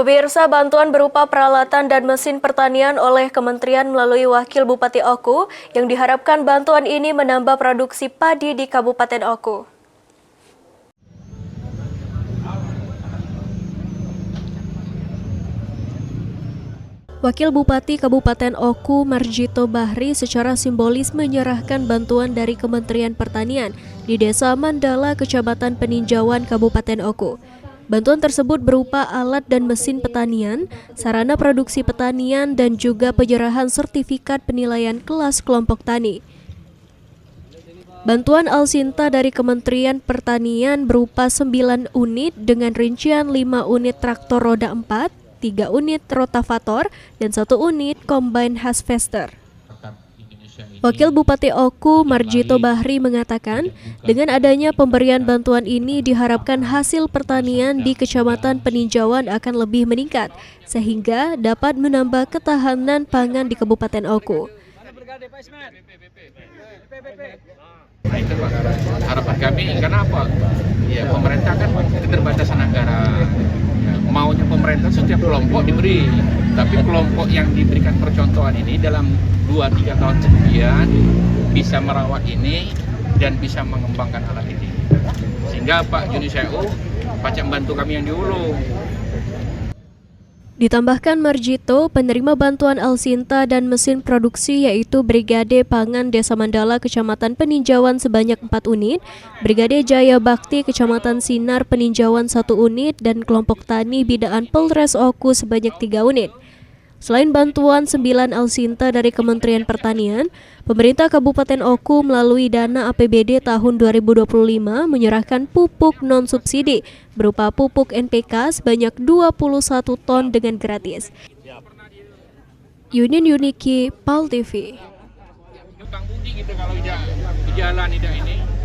Pemirsa, bantuan berupa peralatan dan mesin pertanian oleh Kementerian melalui Wakil Bupati Oku yang diharapkan bantuan ini menambah produksi padi di Kabupaten Oku. Wakil Bupati Kabupaten Oku, Marjito Bahri, secara simbolis menyerahkan bantuan dari Kementerian Pertanian di Desa Mandala, Kecamatan Peninjauan, Kabupaten Oku. Bantuan tersebut berupa alat dan mesin pertanian, sarana produksi pertanian, dan juga penyerahan sertifikat penilaian kelas kelompok tani. Bantuan Alsinta dari Kementerian Pertanian berupa 9 unit dengan rincian 5 unit traktor roda 4, 3 unit rotavator, dan 1 unit combine harvester. Wakil Bupati Oku, Marjito Bahri, mengatakan dengan adanya pemberian bantuan ini diharapkan hasil pertanian di Kecamatan Peninjauan akan lebih meningkat sehingga dapat menambah ketahanan pangan di Kabupaten Oku. Nah itu Pak, harapan kami karena apa? Ya pemerintah kan keterbatasan anggaran. Maunya pemerintah setiap kelompok diberi, tapi kelompok yang diberikan percontohan ini dalam 2-3 tahun kemudian bisa merawat ini dan bisa mengembangkan alat ini. Sehingga Pak Juni Seu pacak bantu kami yang di Hulu. Ditambahkan Marjito, penerima bantuan Alsinta dan mesin produksi yaitu Brigade Pangan Desa Mandala Kecamatan Peninjauan sebanyak 4 unit, Brigade Jaya Bakti Kecamatan Sinar Peninjauan 1 unit, dan kelompok tani Bidaan Polres Oku sebanyak 3 unit. Selain bantuan 9 Alsinta dari Kementerian Pertanian, pemerintah Kabupaten Oku melalui dana APBD tahun 2025 menyerahkan pupuk non-subsidi berupa pupuk NPK sebanyak 21 ton dengan gratis. Yunin Yuniki, PAL TV. Utang budi gitu kalau di jalan ini.